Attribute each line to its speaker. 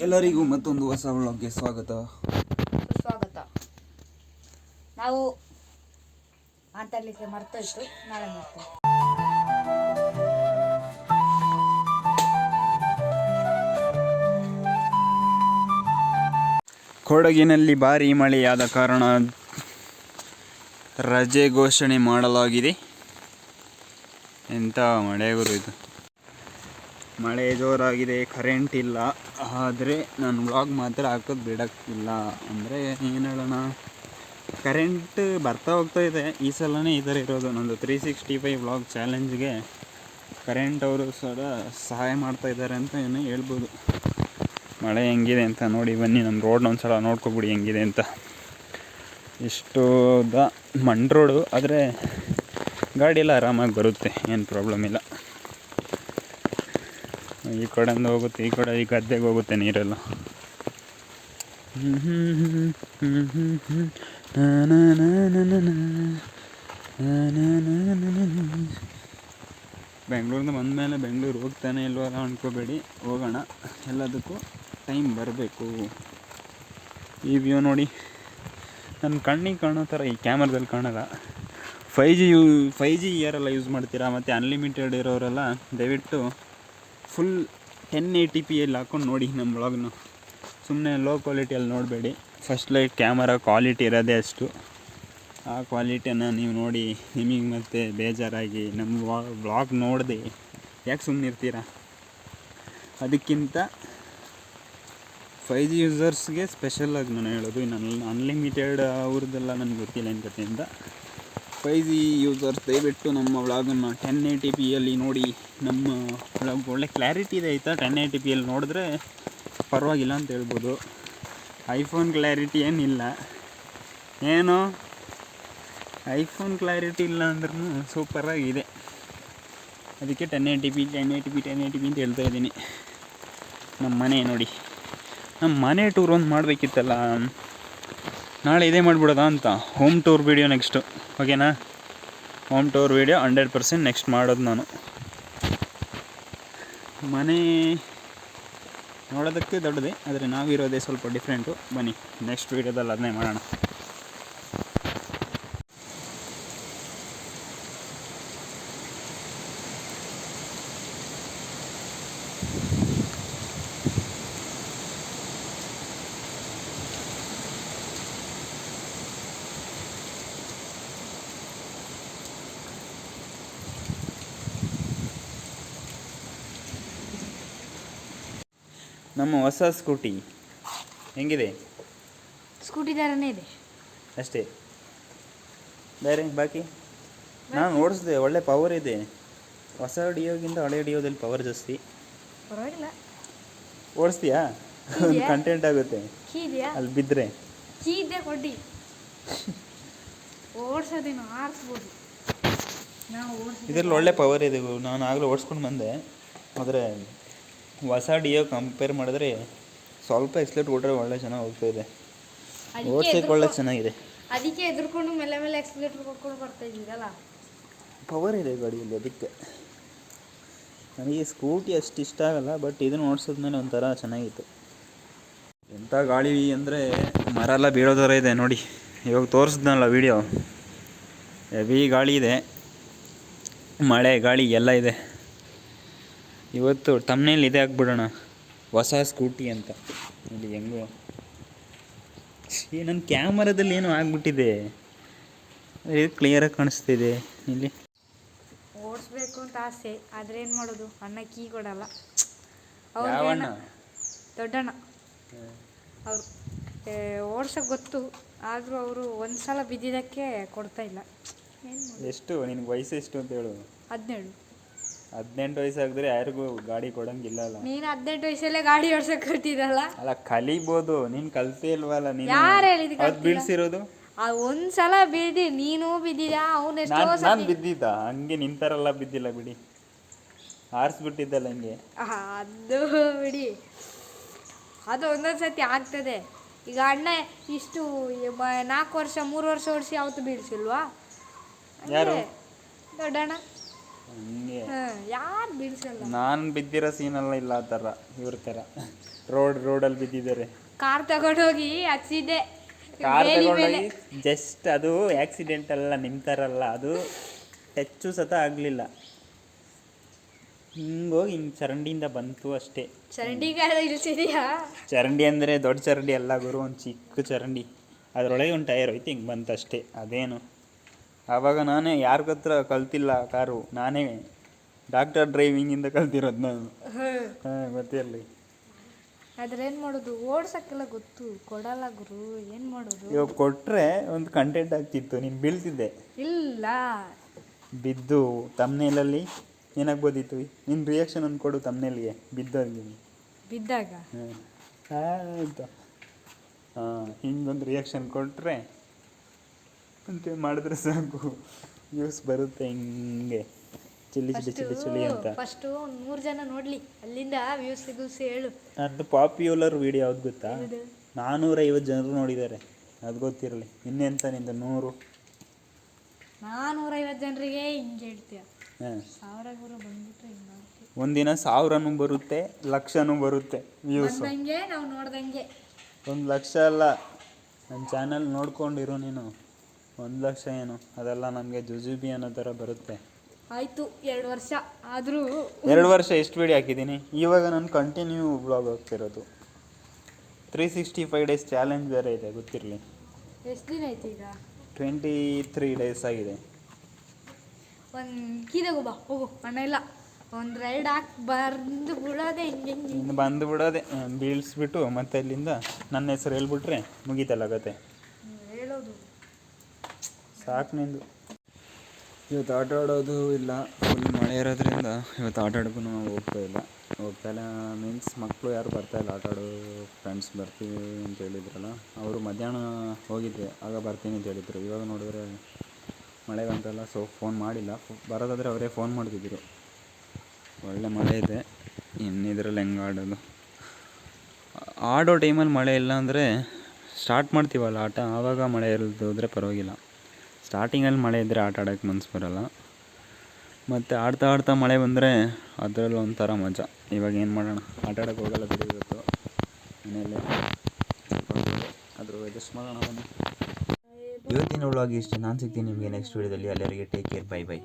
Speaker 1: ಎಲ್ಲರಿಗೂ ಮತ್ತೊಂದು ಹೊಸ ವ್ಲಾಗ್ಗೆ ಸ್ವಾಗತ
Speaker 2: ಸುಸ್ವಾಗತ. ನಾವು ಮಾತಾಡಲಿಕ್ಕೆ ಮರ್ತೋಯ್ತು, ನಾಳೆ ಮಾಡ್ತೇವೆ.
Speaker 1: ಕೊಡಗಿನಲ್ಲಿ ಭಾರೀ ಮಳೆಯಾದ ಕಾರಣ ರಜೆ ಘೋಷಣೆ ಮಾಡಲಾಗಿದೆ. ಎಂಥ ಮಳೆ ಗುರು ಇದು. ಮಳೆ ಜೋರಾಗಿದೆ, ಕರೆಂಟ್ ಇಲ್ಲ. ಆದರೆ ನಾನು ವ್ಲಾಗ್ ಮಾತ್ರ ಹಾಕೋದು ಬಿಡೋಕ್ಕಿಲ್ಲ. ಅಂದರೆ ಏನು ಹೇಳೋಣ, ಕರೆಂಟ್ ಬರ್ತಾ ಹೋಗ್ತಾ ಇದೆ. ಈ ಸಲನೇ ಈ ಥರ ಇರೋದು. ನಂದು 365 ವ್ಲಾಗ್ ಚಾಲೆಂಜ್ಗೆ ಕರೆಂಟ್ ಅವರು ಸಹಾಯ ಮಾಡ್ತಾ ಇದ್ದಾರೆ ಅಂತ ಏನೋ ಹೇಳ್ಬೋದು. ಮಳೆ ಹೆಂಗಿದೆ ಅಂತ ನೋಡಿ ಬನ್ನಿ. ನಮ್ಮ ರೋಡ್ನ ಒಂದು ಸಲ ನೋಡ್ಕೊಬಿಡಿ ಹೆಂಗಿದೆ ಅಂತ. ಇಷ್ಟು ಮಣ್ಣು ರೋಡು, ಆದರೆ ಗಾಡಿ ಎಲ್ಲ ಆರಾಮಾಗಿ ಬರುತ್ತೆ, ಏನು ಪ್ರಾಬ್ಲಮ್ ಇಲ್ಲ. ಈ ಕಡೆಯಿಂದ ಹೋಗುತ್ತೆ, ಈ ಕಡೆ ಈ ಗದ್ದೆಗೆ ಹೋಗುತ್ತೆ ನೀರೆಲ್ಲ. ಬೆಂಗಳೂರಿಂದ ಬಂದಮೇಲೆ ಬೆಂಗಳೂರು ಹೋಗ್ತಾನೆ ಇಲ್ವೋ ಅಂದ್ಕೋಬೇಡಿ, ಹೋಗೋಣ. ಎಲ್ಲದಕ್ಕೂ ಟೈಮ್ ಬರಬೇಕು. ಈ ವ್ಯೂ ನೋಡಿ, ನನ್ನ ಕಣ್ಣಿಗೆ ಕಾಣೋ ಥರ ಈ ಕ್ಯಾಮ್ರಾದಲ್ಲಿ ಕಾಣಲ್ಲ. 5G ಇಯರೆಲ್ಲ ಯೂಸ್ ಮಾಡ್ತೀರಾ, ಮತ್ತು ಅನ್ಲಿಮಿಟೆಡ್ ಇರೋರೆಲ್ಲ ದಯವಿಟ್ಟು ಫುಲ್ 1080pಯಲ್ಲಿ ಹಾಕ್ಕೊಂಡು ನೋಡಿ ನಮ್ಮ ವ್ಲಾಗ್ನ. ಸುಮ್ಮನೆ ಲೋ ಕ್ವಾಲಿಟಿಯಲ್ಲಿ ನೋಡಬೇಡಿ. ಫಸ್ಟ್ ಲೈಟ್ ಕ್ಯಾಮರಾ ಕ್ವಾಲಿಟಿ ಇರೋದೇ ಅಷ್ಟು. ಆ ಕ್ವಾಲಿಟಿಯನ್ನು ನೀವು ನೋಡಿ ನಿಮಗೆ ಮತ್ತೆ ಬೇಜಾರಾಗಿ ನಮ್ಮ ವ್ಲಾಗ್ ನೋಡದೆ ಯಾಕೆ ಸುಮ್ಮನೆ ಇರ್ತೀರ. ಅದಕ್ಕಿಂತ 5G ಯೂಸರ್ಸ್ಗೆ ಸ್ಪೆಷಲಾಗಿ ನಾನು ಹೇಳೋದು. ಇನ್ನು ಅನ್ಲಿಮಿಟೆಡ್ ಅವ್ರದ್ದೆಲ್ಲ ನನಗೆ ಗೊತ್ತಿಲ್ಲ ಏನು ಕತೆ ಅಂತ. 5G ಯೂಸರ್ಸ್ ದಯವಿಟ್ಟು ನಮ್ಮ ವ್ಲಾಗನ್ನು 1080pಯಲ್ಲಿ ನೋಡಿ. ನಮ್ಮ ವ್ಲಾಗ್ ಒಳ್ಳೆ ಕ್ಲಾರಿಟಿ ಇದೆ ಆಯಿತಾ. 1080pಯಲ್ಲಿ ನೋಡಿದ್ರೆ ಪರವಾಗಿಲ್ಲ ಅಂತ ಹೇಳ್ಬೋದು. ಐಫೋನ್ ಕ್ಲಾರಿಟಿ ಏನಿಲ್ಲ, ಏನೋ ಐಫೋನ್ ಕ್ಲಾರಿಟಿ ಇಲ್ಲ ಅಂದ್ರೂ ಸೂಪರಾಗಿದೆ. ಅದಕ್ಕೆ 1080p ಅಂತ ಹೇಳ್ತಾ ಇದ್ದೀನಿ. ನಮ್ಮ ಮನೆ ನೋಡಿ, ನಮ್ಮ ಮನೆ ಟೂರ್ ಒಂದು ಮಾಡಬೇಕಿತ್ತಲ್ಲ. ನಾಳೆ ಇದೇ ಮಾಡಿಬಿಡೋದಾ ಅಂತ. ಹೋಮ್ ಟೂರ್ ವೀಡಿಯೋ ನೆಕ್ಸ್ಟು, ಓಕೆನಾ? ಹೋಮ್ ಟೂರ್ ವೀಡಿಯೋ 100% ನೆಕ್ಸ್ಟ್ ಮಾಡೋದು ನಾನು. ಮನೆ ನೋಡೋದಕ್ಕೆ ದೊಡ್ಡದೇ, ಆದರೆ ನಾವಿರೋದೇ ಸ್ವಲ್ಪ ಡಿಫ್ರೆಂಟು. ಬನ್ನಿ ನೆಕ್ಸ್ಟ್ ವೀಡಿಯೋದಲ್ಲಿ ಅದನ್ನೇ ಮಾಡೋಣ. ನಮ್ಮ ಹೊಸ ಸ್ಕೂಟಿ ಹೆಂಗಿದೆ?
Speaker 2: ಸ್ಕೂಟಿ ಥರನೇ ಇದೆ
Speaker 1: ಅಷ್ಟೇ, ಬೇರೆ ಬಾಕಿ ನಾನು ಓಡಿಸಿದೆ. ಒಳ್ಳೆ ಪವರ್ ಇದೆ. ಹೊಸ ಡಿಯೋಗಿಂತ ಹಳೆ ಡಿಯೋದಲ್ಲಿ ಪವರ್ ಜಾಸ್ತಿ.
Speaker 2: ಪರವಾಗಿಲ್ಲ,
Speaker 1: ಓಡಿಸ್ತೀಯಾ? ಒಂದು ಕಂಟೆಂಟ್ ಆಗುತ್ತೆ ಅಲ್ಲಿ ಬಿದ್ದರೆ.
Speaker 2: ಕೀ ಇದೆ ಕೊಡಿ, ಓಡಿಸೋದೇನು ಆರಿಸ್ಬೋದು.
Speaker 1: ಇದರಲ್ಲಿ ಒಳ್ಳೆ ಪವರ್ ಇದೆ. ನಾನು ಆಗಲೂ ಓಡಿಸ್ಕೊಂಡು ಬಂದೆ, ಆದರೆ ಹೊಸ ಡಿಯೋ ಕಂಪೇರ್ ಮಾಡಿದ್ರೆ ಸ್ವಲ್ಪ ಎಕ್ಸ್ಲೇಟ್ ಕೊಟ್ಟರೆ ಒಳ್ಳೆ ಚೆನ್ನಾಗಿ ಹೋಗ್ತಾ ಇದೆ. ಓಡಿಸೋಕೆ ಒಳ್ಳೆ ಚೆನ್ನಾಗಿದೆ.
Speaker 2: ಅದಕ್ಕೆ ಎದುರ್ಕೊಂಡು ಮೇಲೆ ಮೇಲೆ ಎಕ್ಸ್ಲೇಟರ್ ಕೊಟ್ಕೊಂಡು ಬರ್ತಾ ಇದ್ದೀರಲ್ಲ.
Speaker 1: ಪವರ್ ಇದೆ ಗಾಡಿಯಲ್ಲಿ. ಅದಕ್ಕೆ ನನಗೆ ಸ್ಕೂಟಿ ಅಷ್ಟು ಇಷ್ಟ ಆಗಲ್ಲ, ಬಟ್ ಇದನ್ನು ಓಡಿಸಿದ್ಮೇಲೆ ಒಂಥರ ಚೆನ್ನಾಗಿತ್ತು. ಎಂಥ ಗಾಳಿ ಅಂದರೆ ಮರ ಎಲ್ಲ ಬೀಳೋ ಥರ ಇದೆ ನೋಡಿ. ಇವಾಗ ತೋರಿಸಿದ್ನಲ್ಲ ವೀಡಿಯೋ, ಹೆವಿ ಗಾಳಿ ಇದೆ, ಮಳೆ ಗಾಳಿ ಎಲ್ಲ ಇದೆ. ಇವತ್ತು ತಮ್ಮನೇಲಿ ಇದೇ ಹಾಕ್ಬಿಡೋಣ, ಹೊಸ ಸ್ಕೂಟಿ ಅಂತ. ಇಲ್ಲಿ ಹೆಂಗೋ ನನ್ನ ಕ್ಯಾಮರಾದಲ್ಲಿ ಏನೋ ಆಗ್ಬಿಟ್ಟಿದೆ, ಇದು ಕ್ಲಿಯರಾಗಿ ಕಾಣಿಸ್ತಿದೆ. ಇಲ್ಲಿ
Speaker 2: ಓಡಿಸ್ಬೇಕು ಅಂತ ಆಸೆ, ಆದರೆ ಏನು ಮಾಡೋದು, ಅಣ್ಣ ಕೀ ಕೊಡಲ್ಲ.
Speaker 1: ಯಾವಣ್ಣ?
Speaker 2: ದೊಡ್ಡಣ್ಣ. ಅವರು ಓಡ್ಸೋಕೆ ಗೊತ್ತು, ಆದರೂ ಅವರು ಒಂದು ಸಲ ಬಿದ್ದಿದ್ದಕ್ಕೆ ಕೊಡ್ತಾ ಇಲ್ಲ.
Speaker 1: ಎಷ್ಟು ನಿನಗೆ ವಯಸ್ಸು ಎಷ್ಟು ಅಂತ ಹೇಳು?
Speaker 2: 17
Speaker 1: ವಯಸ್ಸಾಗಿದ್ರೆ ಯಾರಿಗೂ ಗಾಡಿ ಕೊಡಂಗಿಲ್ಲ ಅಲ್ಲ.
Speaker 2: ನೀನು 18 ವಯಸ್ಸಲ್ಲೇ ಗಾಡಿ ಓಡ್ಸೋಕೆ ಕಲ್ತಿದ್ದಲ್ಲ.
Speaker 1: ಅಲ್ಲ, ಕಲಿಬೋದು, ನೀನು ಕಲ್ತೇ ಇಲ್ವಲ್ಲ. ನೀನು
Speaker 2: ಯಾರು ಹೇಳಿದ
Speaker 1: ಬೀಳ್ಸಿರೋದು?
Speaker 2: ಒಂದ್ಸಲ ಬಿದ್ದಿ, ನೀನು ಬಿದ್ದಿದ್ಯಾ? ಅವನು ಎಷ್ಟೋ
Speaker 1: ನಾನು ಬಿದ್ದಿದ್ದ ಹಂಗೆ ನಿಂತಾರಲ್ಲ, ಬಿದ್ದಿಲ್ಲ ಬಿಡಿ, ಆರಿಸ್ಬಿಟ್ಟಿದ್ದಲ್ಲ ಹಂಗೆ.
Speaker 2: ಅದು ಬಿಡಿ, ಅದು ಒಂದೊಂದು ಸತಿ ಆಗ್ತದೆ. ಈಗ ಅಣ್ಣ ಇಷ್ಟು 4 ವರ್ಷ 3 ವರ್ಷ ಓಡಿಸಿ ಯಾವತ್ತು ಬೀಳ್ಸಿಲ್ವಾ?
Speaker 1: ಯಾರು?
Speaker 2: ದೊಡ್ಡಣ್ಣ.
Speaker 1: ಹಂಗೆ
Speaker 2: ಯಾರು ಬೀಳ್ಸಲ್ಲ.
Speaker 1: ನಾನು ಬಿದ್ದಿರೋ ಸೀನೆಲ್ಲ ಇಲ್ಲ ಆ ಥರ, ಇವ್ರ ಥರ ರೋಡಲ್ಲಿ ಬಿದ್ದಿದ್ದಾರೆ.
Speaker 2: ಕಾರ್ ತಗೊಂಡೋಗಿ ಹಚ್ಚಿದ್ದೆ
Speaker 1: ಕಾರ್
Speaker 2: ಬೇಲಿ ಮೇಲೆ.
Speaker 1: ತಗೊಂಡೋಗಿ ಜಸ್ಟ್ ಅದು ಆಕ್ಸಿಡೆಂಟ್ ಅಲ್ಲ, ನಿಮ್ಮ ಥರ ಅಲ್ಲ, ಅದು ಟಚ್ಚು ಸತ ಆಗಲಿಲ್ಲ. ಹಿಂಗೋಗಿ ಹಿಂಗೆ ಚರಂಡಿಯಿಂದ ಬಂತು ಅಷ್ಟೇ.
Speaker 2: ಚರಂಡಿಗಾರ ಇಳಿಸಿದ್ಯಾ?
Speaker 1: ಚರಂಡಿ ಅಂದರೆ ದೊಡ್ಡ ಚರಂಡಿ ಅಲ್ಲ ಗುರು, ಒಂದು ಚಿಕ್ಕ ಚರಂಡಿ, ಅದರೊಳಗೆ ಒಂದು ಟೈರ್ ಹೋಯ್ತು, ಹಿಂಗೆ ಬಂತು ಅಷ್ಟೇ. ಅದೇನು ಆವಾಗ ನಾನೇ ಯಾರಿಗ ಹತ್ರ ಕಲ್ತಿಲ್ಲ ಕಾರು, ನಾನೇ ಡಾಕ್ಟರ್ ಡ್ರೈವಿಂಗಿಂದ ಕಲ್ತಿರೋದು ನಾನು. ಹಾಂ ಗೊತ್ತಿರಲಿ.
Speaker 2: ಆದ್ರೆ ಏನು ಮಾಡೋದು, ಓಡ್ಸಕ್ಕೆಲ್ಲ ಗೊತ್ತು, ಕೊಡಲ್ಲ ಗುರು, ಏನು ಮಾಡೋದು?
Speaker 1: ಇವಾಗ ಕೊಟ್ಟರೆ ಒಂದು ಕಂಟೆಂಟ್ ಆಗ್ತಿತ್ತು, ನೀನು ಬೀಳ್ತಿದ್ದೆ.
Speaker 2: ಇಲ್ಲ
Speaker 1: ಬಿದ್ದು ತಮ್ನೇಲಲ್ಲಿ ಏನಾಗ್ಬೋದಿತ್ತು? ನಿನ್ನ ರಿಯಾಕ್ಷನ್ ಒಂದು ಕೊಡು ತಮ್ನೇಲ್ಗೆ ಬಿದ್ದೋಗಿ.
Speaker 2: ಬಿದ್ದಾಗ
Speaker 1: ಆಯಿತು. ಹಿಂಗೊಂದು ರಿಯಾಕ್ಷನ್ ಕೊಟ್ಟರೆ ಅಂತ ಮಾಡಿದ್ರೆ ಸಾಕು, ವ್ಯೂಸ್ ಬರುತ್ತೆ ಹಿಂಗೆ ಚಿಲ್ಲಿ ಅಂತ.
Speaker 2: ಫಸ್ಟು 100 ಜನ ನೋಡಲಿ, ಅಲ್ಲಿಂದ ವ್ಯೂಸ್ ಹೇಳು.
Speaker 1: ಅದು ಪಾಪ್ಯುಲರ್ ವೀಡಿಯೋ ಯಾವ್ದು ಗೊತ್ತಾ? 450 ಜನರು ನೋಡಿದ್ದಾರೆ, ಅದು ಗೊತ್ತಿರಲಿ. ಇನ್ನೆಂತ ನಿಂದು 100?
Speaker 2: 450 ಜನರಿಗೆ ಹಿಂಗೆ ಹೇಳ್ತೀಯ?
Speaker 1: ಹಾಂ,
Speaker 2: 1000 ಗುರು ಬಂದ್ಬಿಟ್ರೆ ಹಿಂಗೆ ಮಾಡ್ತೀವಿ.
Speaker 1: ಒಂದಿನ 1000ನೂ ಬರುತ್ತೆ, 1,00,000 ಬರುತ್ತೆ ವ್ಯೂಸ್.
Speaker 2: ಬಂದಂಗೆ ನಾವು ನೋಡ್ದಂಗೆ.
Speaker 1: 1,00,000 ಅಲ್ಲ, ನನ್ನ ಚಾನಲ್ ನೋಡ್ಕೊಂಡಿರು ನೀನು. 1,00,000 ಏನು ಅದೆಲ್ಲ ನಮಗೆ ಜುಜುಬಿ ಅನ್ನೋ ಥರ ಬರುತ್ತೆ.
Speaker 2: ಆಯಿತು 2 ವರ್ಷ ಆದರೂ.
Speaker 1: 2 ವರ್ಷ ಎಷ್ಟು ವೀಡಿಯೋ ಹಾಕಿದ್ದೀನಿ? ಇವಾಗ ನಾನು ಕಂಟಿನ್ಯೂ ಬ್ಲಾಗ್ ಹೋಗ್ತಿರೋದು. 365 ಡೇಸ್ ಚಾಲೆಂಜ್ ಬೇರೆ ಇದೆ, ಗೊತ್ತಿರಲಿ.
Speaker 2: ಎಷ್ಟು ದಿನ ಆಯ್ತು ಈಗ?
Speaker 1: 23 ಡೇಸ್ ಆಗಿದೆ.
Speaker 2: ಒಂದು ಕೀದಾಗ ಬಾ, ಹೋಗು, ಅಣ್ಣ ಇಲ್ಲ, ಒಂದು ರೈಡ್ ಹಾಕಿ ಬಂದು ಬಿಡೋದೆ ಹಿಂಗೆ ಹಿಂಗೆ
Speaker 1: ಇನ್ನು ಬಂದು ಬಿಡೋದೆ, ಬೀಳಿಸ್ಬಿಟ್ಟು ಮತ್ತೆ ಅಲ್ಲಿಂದ ನನ್ನ ಹೆಸರು ಹೇಳ್ಬಿಟ್ರೆ ಮುಗೀತಲ್ಲ ಕತೆ.
Speaker 2: ಹೇಳೋದು
Speaker 1: ಸಾಕು ನಿಂದು. ಇವತ್ತು ಆಟ ಆಡೋದು ಇಲ್ಲ, ಫುಲ್ ಮಳೆ ಇರೋದ್ರಿಂದ ಇವತ್ತು ಆಟ ಆಡೋಕ್ಕೂ ಹೋಗ್ತಾಯಿಲ್ಲ ಮೀನ್ಸ್ ಮಕ್ಕಳು ಯಾರು ಬರ್ತಾಯಿಲ್ಲ ಆಟ ಆಡೋ. ಫ್ರೆಂಡ್ಸ್ ಬರ್ತೀವಿ ಅಂತ ಹೇಳಿದ್ರಲ್ಲ, ಅವರು ಮಧ್ಯಾಹ್ನ ಹೋಗಿದ್ದೆ, ಆಗ ಬರ್ತೀನಿ ಅಂತ ಹೇಳಿದ್ರು. ಇವಾಗ ನೋಡಿದ್ರೆ ಮಳೆ ಬಂತಲ್ಲ, ಸೊ ಫೋನ್ ಮಾಡಿಲ್ಲ. ಬರೋದಾದರೆ ಅವರೇ ಫೋನ್ ಮಾಡ್ತಿದ್ರು. ಒಳ್ಳೆ ಮಳೆ ಇದೆ, ಇನ್ನಿದ್ರಲ್ಲಿ ಹೆಂಗೆ ಆಡೋದು? ಆಡೋ ಟೈಮಲ್ಲಿ ಮಳೆ ಇಲ್ಲ ಅಂದರೆ ಸ್ಟಾರ್ಟ್ ಮಾಡ್ತೀವಲ್ಲ ಆಟ, ಆವಾಗ ಮಳೆ ಇರೋದ್ರೆ ಪರವಾಗಿಲ್ಲ. ಸ್ಟಾರ್ಟಿಂಗಲ್ಲಿ ಮಳೆ ಇದ್ದರೆ ಆಟ ಆಡೋಕ್ಕೆ ಮನಸ್ಸು ಬರೋಲ್ಲ, ಮತ್ತು ಆಡ್ತಾ ಆಡ್ತಾ ಮಳೆ ಬಂದರೆ ಅದರಲ್ಲಿ ಒಂಥರ ಮಜಾ. ಇವಾಗ ಏನು ಮಾಡೋಣ, ಆಟ ಆಡೋಕ್ಕೆ ಹೋಗಲ್ಲ ಬಿಡಿ ಇವತ್ತು, ಮನೆಯಲ್ಲೇ ಅದ್ರ ಅಡ್ಜಸ್ಟ್ ಮಾಡೋಣ. ಇವತ್ತಿನ ವ್ಲಾಗ್ ಇಷ್ಟೇ. ನಾನು ಸಿಗ್ತೀನಿ ನಿಮಗೆ ನೆಕ್ಸ್ಟ್ ವೀಡಿಯೋದಲ್ಲಿ. ಅಲ್ಲಿವರೆಗೆ ಟೇಕ್ ಕೇರ್, ಬೈ ಬೈ.